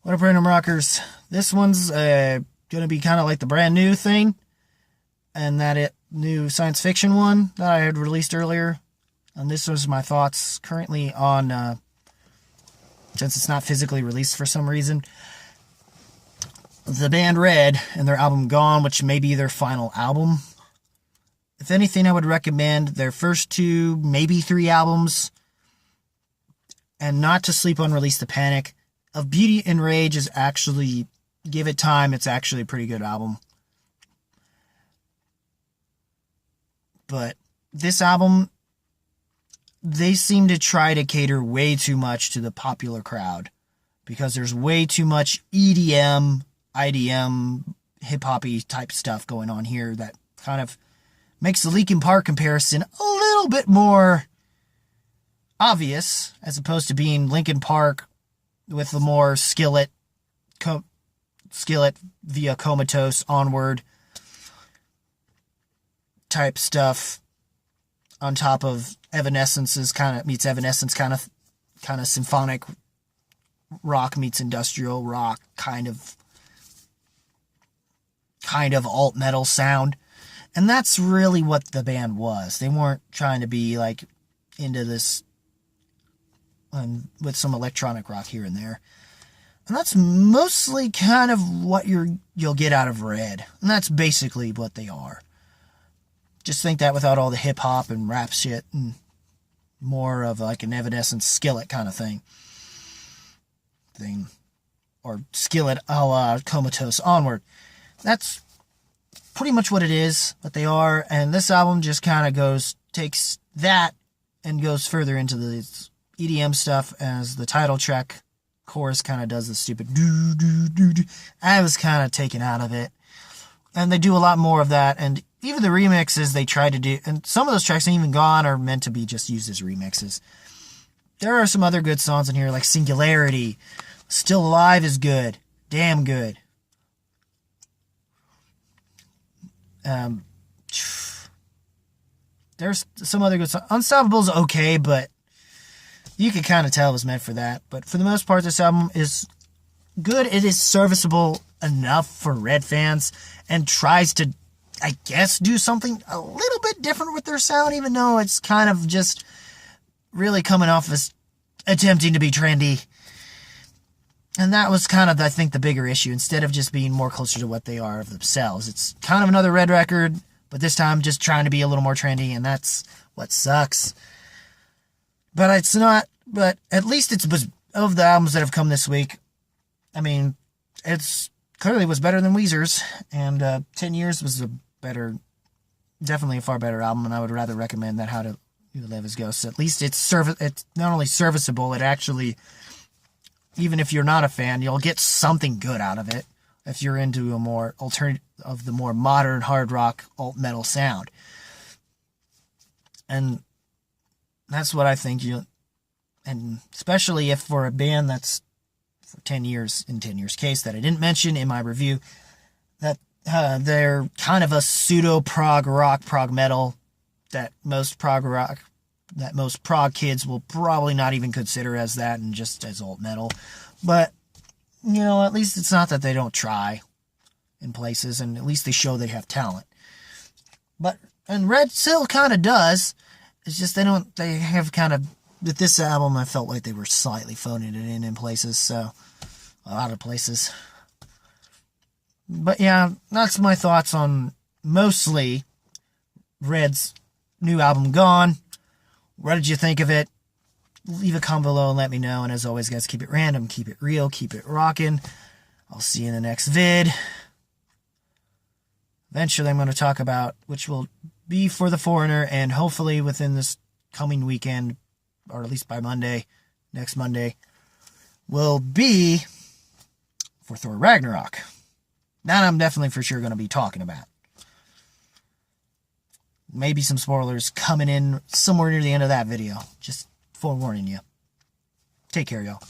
What up, random rockers? This one's gonna be kind of like the brand new thing, and new science fiction one that I had released earlier. And this was my thoughts currently on, since it's not physically released for some reason, the band Red and their album Gone, which may be their final album. If anything, I would recommend their first 2, maybe 3 albums, and not to sleep on Release the Panic. Of Beauty and Rage is actually, give it time, it's actually a pretty good album. But this album, they seem to try to cater way too much to the popular crowd, because there's way too much EDM, IDM, hip-hoppy type stuff going on here that kind of makes the Linkin Park comparison a little bit more obvious, as opposed to being Linkin Park with the more Skillet via Comatose onward type stuff, on top of Evanescence's meets Evanescence kind of symphonic rock meets industrial rock kind of alt metal sound. And that's really what the band was. They weren't trying to be like into this with some electronic rock here and there. And that's mostly kind of what you'll get out of Red. And that's basically what they are. Just think that without all the hip hop and rap shit, and more of like an Evanescence Skillet kind of thing. Or Skillet a la Comatose onward. That's pretty much what it is, what they are. And this album just kind of takes that and goes further into the EDM stuff, as the title track chorus kind of does the stupid doo doo doo doo. I was kind of taken out of it. And they do a lot more of that, and even the remixes they try to do, and some of those tracks ain't even gone, are meant to be just used as remixes. There are some other good songs in here, like Singularity. Still Alive is good. Damn good. There's some other good songs. Unstoppable's okay, but you can kind of tell it was meant for that. But for the most part, this album is good. It is serviceable enough for Red fans, and tries to, I guess, do something a little bit different with their sound, even though it's kind of just really coming off as attempting to be trendy. And that was kind of, I think, the bigger issue. Instead of just being more closer to what they are of themselves, it's kind of another Red record, but this time just trying to be a little more trendy, and that's what sucks. But it's not, but at least it's, of the albums that have come this week, I mean, it's clearly was better than Weezer's, and 10 Years was definitely a far better album, and I would rather recommend that How to Live as Ghosts. At least it's not only serviceable, it actually, even if you're not a fan, you'll get something good out of it if you're into a more of the more modern hard rock alt metal sound. And that's what I think and especially if for a band that's for 10 years, in 10 years case that I didn't mention in my review, that they're kind of a pseudo prog metal that most prog kids will probably not even consider as that, and just as alt metal. But, at least it's not that they don't try in places, and at least they show they have talent. And Red still kind of does. It's just they have kind of, with this album, I felt like they were slightly phoning it in places, so, a lot of places. But yeah, that's my thoughts on mostly Red's new album, Gone. What did you think of it? Leave a comment below and let me know, and as always, guys, keep it random, keep it real, keep it rocking. I'll see you in the next vid. Eventually, I'm going to talk about, which will be for The Foreigner, and hopefully within this coming weekend, or at least by next Monday, will be for Thor Ragnarok. That I'm definitely for sure going to be talking about. Maybe some spoilers coming in somewhere near the end of that video. Just forewarning you. Take care, y'all.